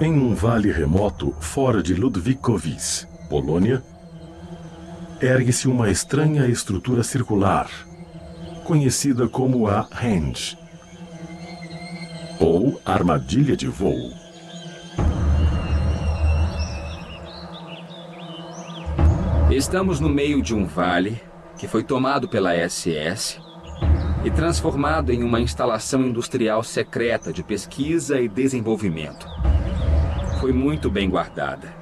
Em um vale remoto, fora de Ludwikowice, Polônia, ergue-se uma estranha estrutura circular, conhecida como a Henge, ou armadilha de voo. Estamos no meio de um vale que foi tomado pela SS e transformado em uma instalação industrial secreta de pesquisa e desenvolvimento. Foi muito bem guardada.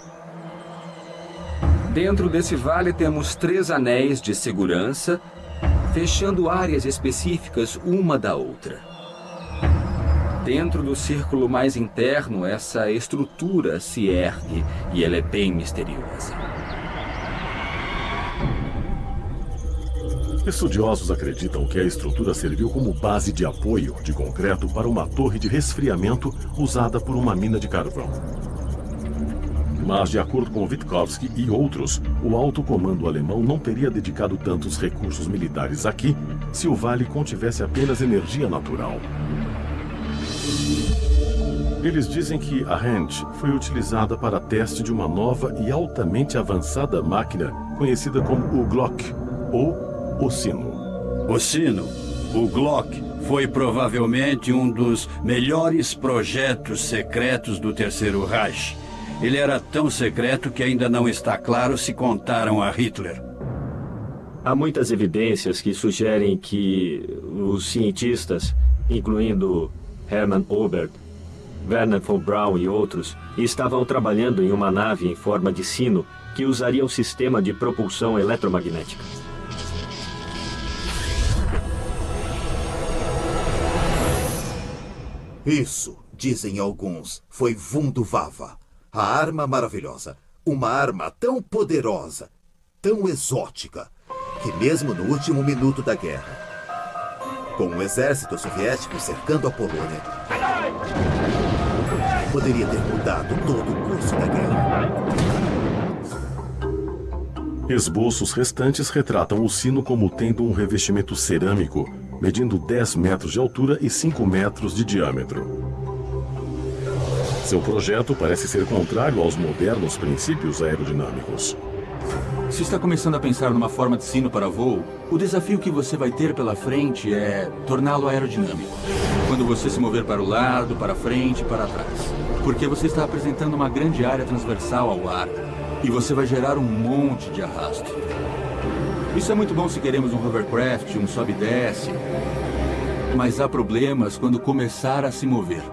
Dentro desse vale temos 3 anéis de segurança, fechando áreas específicas uma da outra. Dentro do círculo mais interno, essa estrutura se ergue e ela é bem misteriosa. Estudiosos acreditam que a estrutura serviu como base de apoio de concreto para uma torre de resfriamento usada por uma mina de carvão. Mas, de acordo com Witkowski e outros, o alto comando alemão não teria dedicado tantos recursos militares aqui se o vale contivesse apenas energia natural. Eles dizem que a Henge foi utilizada para teste de uma nova e altamente avançada máquina conhecida como o Glock, ou o sino. O sino, o Glock, foi provavelmente um dos melhores projetos secretos do Terceiro Reich. Ele era tão secreto que ainda não está claro se contaram a Hitler. Há muitas evidências que sugerem que os cientistas, incluindo Hermann Oberth, Werner von Braun e outros, estavam trabalhando em uma nave em forma de sino que usaria um sistema de propulsão eletromagnética. Isso, dizem alguns, foi Wunderwaffe. A arma maravilhosa. Uma arma tão poderosa, tão exótica, que mesmo no último minuto da guerra, com o exército soviético cercando a Polônia, poderia ter mudado todo o curso da guerra. Esboços restantes retratam o sino como tendo um revestimento cerâmico, medindo 10 metros de altura e 5 metros de diâmetro. Seu projeto parece ser contrário aos modernos princípios aerodinâmicos. Se está começando a pensar numa forma de sino para voo, o desafio que você vai ter pela frente é torná-lo aerodinâmico. Quando você se mover para o lado, para frente e para trás. Porque você está apresentando uma grande área transversal ao ar e você vai gerar um monte de arrasto. Isso é muito bom se queremos um hovercraft, um sobe e desce. Mas há problemas quando começar a se mover.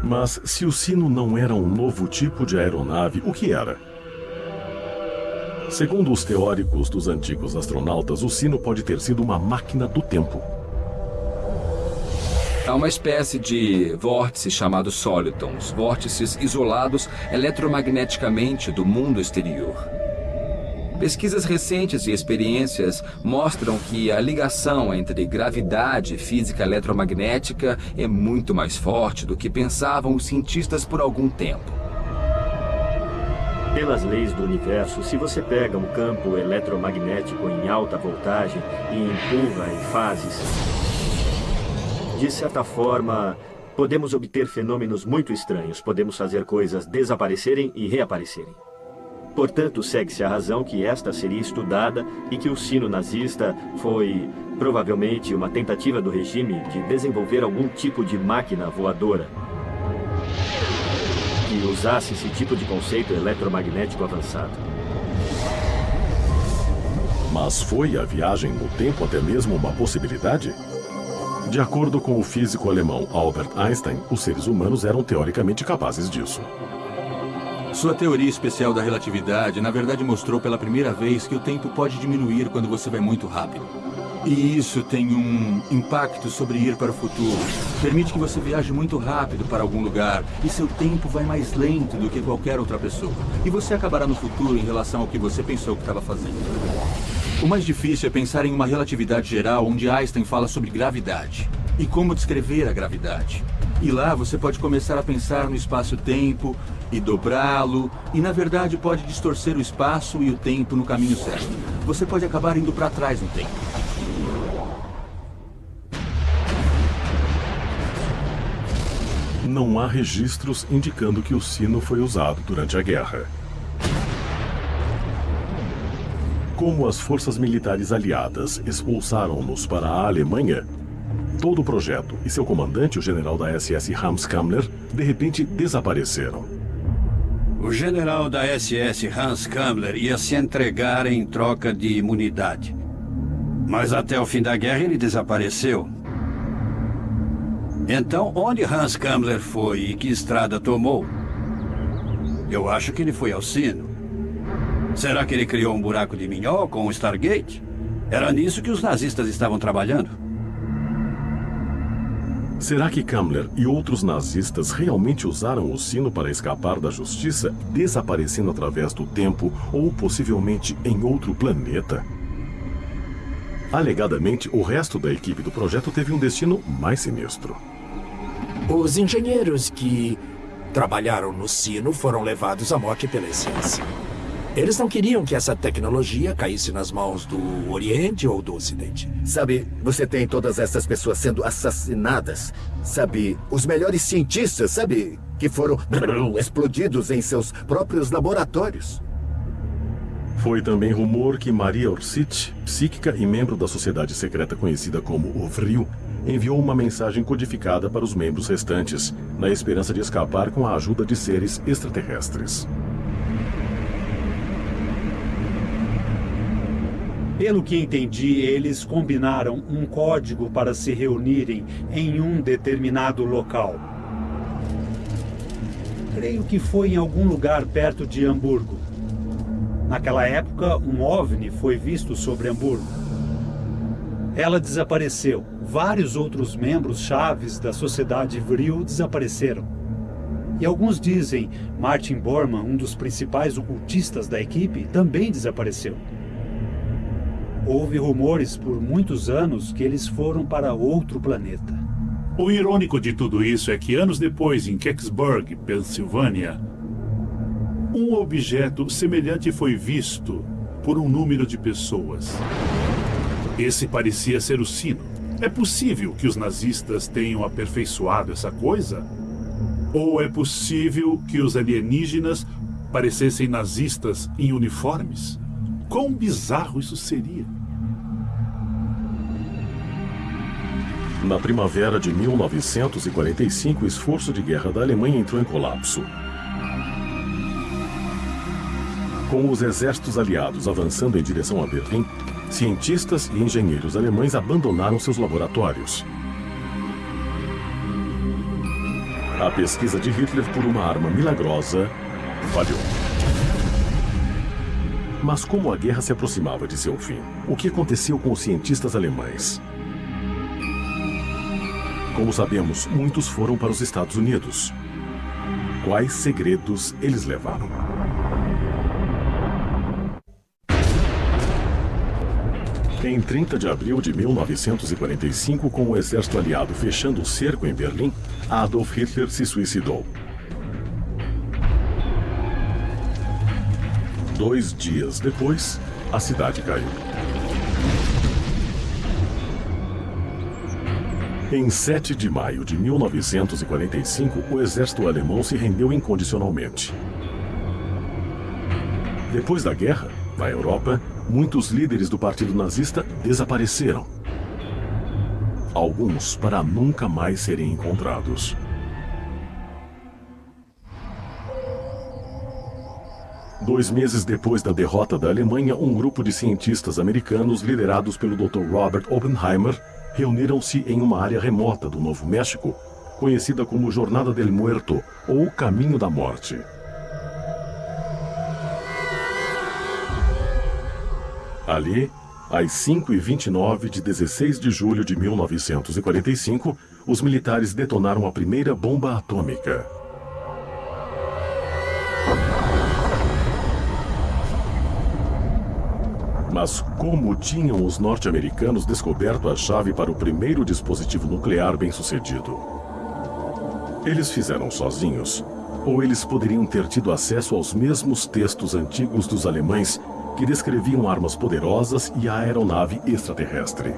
Mas se o sino não era um novo tipo de aeronave, o que era? Segundo os teóricos dos antigos astronautas, o sino pode ter sido uma máquina do tempo. Há uma espécie de vórtice chamado solitons, vórtices isolados eletromagneticamente do mundo exterior. Pesquisas recentes e experiências mostram que a ligação entre gravidade e física eletromagnética é muito mais forte do que pensavam os cientistas por algum tempo. Pelas leis do universo, se você pega um campo eletromagnético em alta voltagem e empurra em fases, de certa forma, podemos obter fenômenos muito estranhos. Podemos fazer coisas desaparecerem e reaparecerem. Portanto, segue-se a razão que esta seria estudada e que o sino nazista foi, provavelmente, uma tentativa do regime de desenvolver algum tipo de máquina voadora que usasse esse tipo de conceito eletromagnético avançado. Mas foi a viagem no tempo até mesmo uma possibilidade? De acordo com o físico alemão Albert Einstein, os seres humanos eram teoricamente capazes disso. Sua teoria especial da relatividade, na verdade, mostrou pela primeira vez que o tempo pode diminuir quando você vai muito rápido. E isso tem um impacto sobre ir para o futuro. Permite que você viaje muito rápido para algum lugar e seu tempo vai mais lento do que qualquer outra pessoa. E você acabará no futuro em relação ao que você pensou que estava fazendo. O mais difícil é pensar em uma relatividade geral onde Einstein fala sobre gravidade e como descrever a gravidade. E lá você pode começar a pensar no espaço-tempo e dobrá-lo, e na verdade pode distorcer o espaço e o tempo no caminho certo. Você pode acabar indo para trás no tempo. Não há registros indicando que o sino foi usado durante a guerra. Como as forças militares aliadas expulsaram-nos para a Alemanha, todo o projeto e seu comandante, o general da SS Hans Kammler, de repente desapareceram. O general da SS Hans Kammler ia se entregar em troca de imunidade. Mas até o fim da guerra ele desapareceu. Então, onde Hans Kammler foi e que estrada tomou? Eu acho que ele foi ao sino. Será que ele criou um buraco de minhol com o Stargate? Era nisso que os nazistas estavam trabalhando. Será que Kammler e outros nazistas realmente usaram o sino para escapar da justiça, desaparecendo através do tempo ou possivelmente em outro planeta? Alegadamente, o resto da equipe do projeto teve um destino mais sinistro. Os engenheiros que trabalharam no sino foram levados à morte pela essência. Eles não queriam que essa tecnologia caísse nas mãos do Oriente ou do Ocidente. Sabe, você tem todas essas pessoas sendo assassinadas. Sabe, os melhores cientistas, sabe, que foram explodidos em seus próprios laboratórios. Foi também rumor que Maria Orsic, psíquica e membro da sociedade secreta conhecida como o Vril, enviou uma mensagem codificada para os membros restantes, na esperança de escapar com a ajuda de seres extraterrestres. Pelo que entendi, eles combinaram um código para se reunirem em um determinado local. Creio que foi em algum lugar perto de Hamburgo. Naquela época, um OVNI foi visto sobre Hamburgo. Ela desapareceu. Vários outros membros chaves da sociedade Vril desapareceram. E alguns dizem Martin Bormann, um dos principais ocultistas da equipe, também desapareceu. Houve rumores por muitos anos que eles foram para outro planeta. O irônico de tudo isso é que anos depois, em Kecksburg, Pensilvânia, um objeto semelhante foi visto por um número de pessoas. Esse parecia ser o sino. É possível que os nazistas tenham aperfeiçoado essa coisa? Ou é possível que os alienígenas parecessem nazistas em uniformes? Quão bizarro isso seria? Na primavera de 1945, o esforço de guerra da Alemanha entrou em colapso. Com os exércitos aliados avançando em direção a Berlim, cientistas e engenheiros alemães abandonaram seus laboratórios. A pesquisa de Hitler por uma arma milagrosa falhou. Mas como a guerra se aproximava de seu fim, o que aconteceu com os cientistas alemães? Como sabemos, muitos foram para os Estados Unidos. Quais segredos eles levaram? Em 30 de abril de 1945, com o exército aliado fechando o cerco em Berlim, Adolf Hitler se suicidou. 2 dias depois, a cidade caiu. Em 7 de maio de 1945, o exército alemão se rendeu incondicionalmente. Depois da guerra, na Europa, muitos líderes do partido nazista desapareceram. Alguns para nunca mais serem encontrados. Dois meses depois da derrota da Alemanha, um grupo de cientistas americanos, liderados pelo Dr. Robert Oppenheimer, reuniram-se em uma área remota do Novo México, conhecida como Jornada del Muerto, ou Caminho da Morte. Ali, às 5h29 de 16 de julho de 1945, os militares detonaram a primeira bomba atômica. Mas como tinham os norte-americanos descoberto a chave para o primeiro dispositivo nuclear bem-sucedido? Eles fizeram sozinhos? Ou eles poderiam ter tido acesso aos mesmos textos antigos dos alemães que descreviam armas poderosas e a aeronave extraterrestre?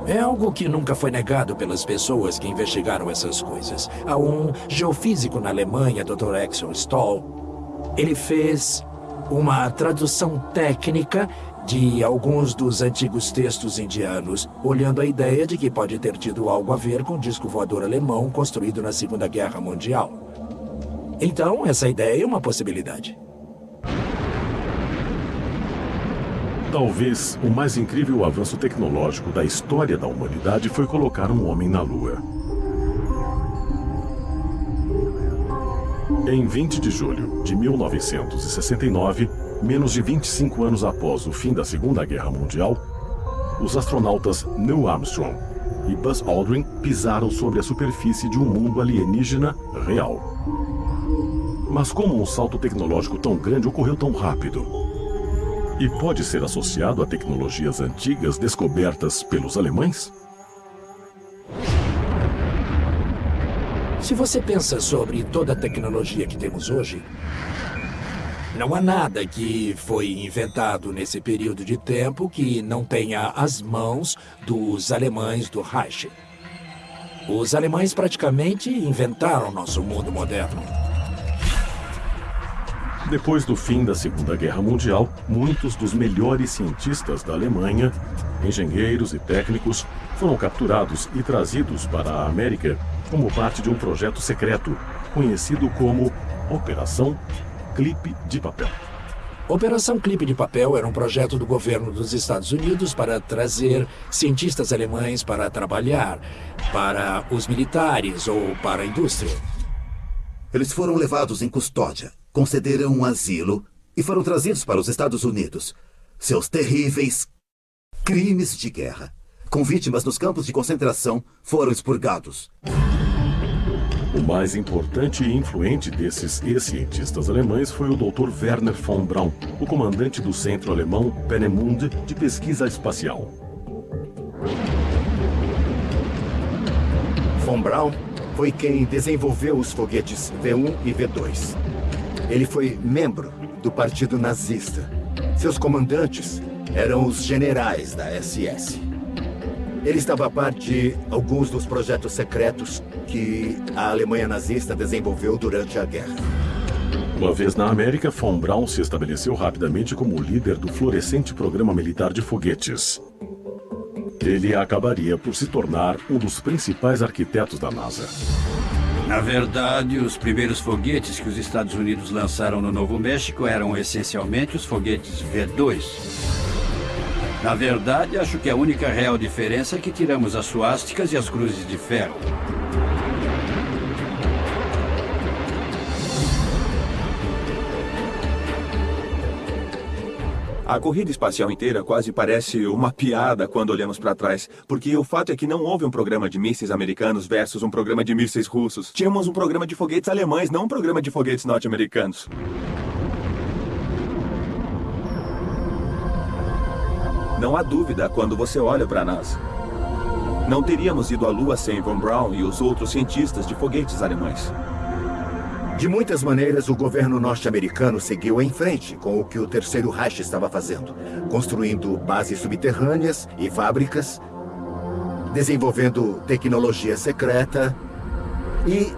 É algo que nunca foi negado pelas pessoas que investigaram essas coisas. Há um geofísico na Alemanha, Dr. Axel Stoll. Ele fez uma tradução técnica de alguns dos antigos textos indianos, olhando a ideia de que pode ter tido algo a ver com o disco voador alemão construído na Segunda Guerra Mundial. Então, essa ideia é uma possibilidade. Talvez o mais incrível avanço tecnológico da história da humanidade foi colocar um homem na Lua. Em 20 de julho de 1969, menos de 25 anos após o fim da Segunda Guerra Mundial, os astronautas Neil Armstrong e Buzz Aldrin pisaram sobre a superfície de um mundo alienígena real. Mas como um salto tecnológico tão grande ocorreu tão rápido? E pode ser associado a tecnologias antigas descobertas pelos alemães? Se você pensa sobre toda a tecnologia que temos hoje, não há nada que foi inventado nesse período de tempo que não tenha as mãos dos alemães do Reich. Os alemães praticamente inventaram nosso mundo moderno. Depois do fim da Segunda Guerra Mundial, muitos dos melhores cientistas da Alemanha, engenheiros e técnicos, foram capturados e trazidos para a América como parte de um projeto secreto, conhecido como Operação Clipe de Papel. Operação Clipe de Papel era um projeto do governo dos Estados Unidos para trazer cientistas alemães para trabalhar, para os militares ou para a indústria. Eles foram levados em custódia, concederam um asilo e foram trazidos para os Estados Unidos. Seus terríveis crimes de guerra, com vítimas nos campos de concentração, foram expurgados. O mais importante e influente desses ex-cientistas alemães foi o Dr. Werner von Braun, o comandante do centro alemão Peenemünde de pesquisa espacial. Von Braun foi quem desenvolveu os foguetes V1 e V2. Ele foi membro do Partido Nazista. Seus comandantes eram os generais da SS. Ele estava a par de alguns dos projetos secretos que a Alemanha nazista desenvolveu durante a guerra. Uma vez na América, von Braun se estabeleceu rapidamente como líder do florescente programa militar de foguetes. Ele acabaria por se tornar um dos principais arquitetos da NASA. Na verdade, os primeiros foguetes que os Estados Unidos lançaram no Novo México eram essencialmente os foguetes V2. Na verdade, acho que a única real diferença é que tiramos as suásticas e as cruzes de ferro. A corrida espacial inteira quase parece uma piada quando olhamos para trás, porque o fato é que não houve um programa de mísseis americanos versus um programa de mísseis russos. Tínhamos um programa de foguetes alemães, não um programa de foguetes norte-americanos. Não há dúvida quando você olha para a NASA. Não teríamos ido à Lua sem Von Braun e os outros cientistas de foguetes alemães. De muitas maneiras, o governo norte-americano seguiu em frente com o que o Terceiro Reich estava fazendo, construindo bases subterrâneas e fábricas, desenvolvendo tecnologia secreta. E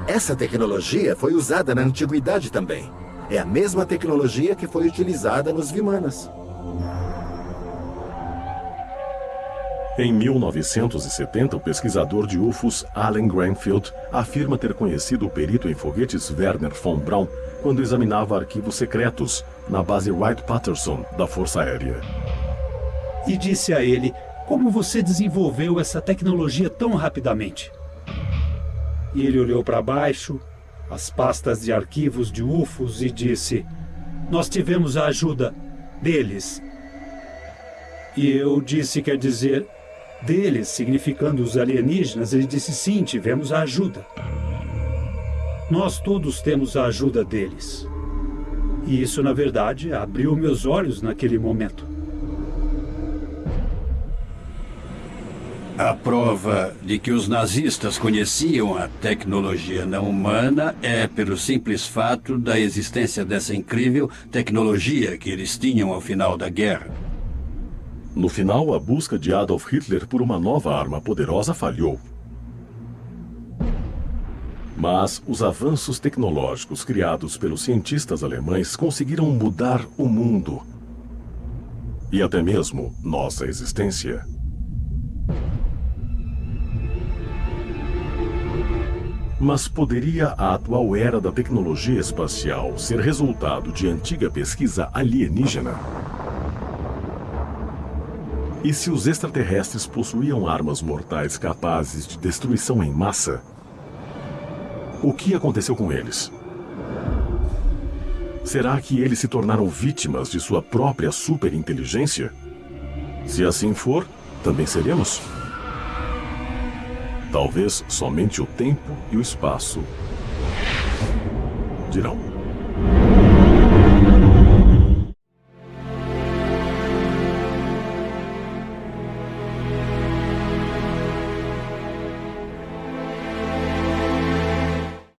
essa tecnologia foi usada na antiguidade também. É a mesma tecnologia que foi utilizada nos Vimanas. Em 1970, o pesquisador de UFOs Allen Granfield afirma ter conhecido o perito em foguetes Werner von Braun quando examinava arquivos secretos na base Wright-Patterson da Força Aérea. E disse a ele: como você desenvolveu essa tecnologia tão rapidamente? E ele olhou para baixo, as pastas de arquivos de UFOs, e disse: nós tivemos a ajuda deles. E eu disse: quer dizer, deles, significando os alienígenas? Ele disse: sim, tivemos a ajuda. Nós todos temos a ajuda deles. E isso, na verdade, abriu meus olhos naquele momento. A prova de que os nazistas conheciam a tecnologia não humana é pelo simples fato da existência dessa incrível tecnologia que eles tinham ao final da guerra. No final, a busca de Adolf Hitler por uma nova arma poderosa falhou. Mas os avanços tecnológicos criados pelos cientistas alemães conseguiram mudar o mundo. E até mesmo nossa existência. Mas poderia a atual era da tecnologia espacial ser resultado de antiga pesquisa alienígena? E se os extraterrestres possuíam armas mortais capazes de destruição em massa? O que aconteceu com eles? Será que eles se tornaram vítimas de sua própria superinteligência? Se assim for, também seremos? Talvez somente o tempo e o espaço dirão.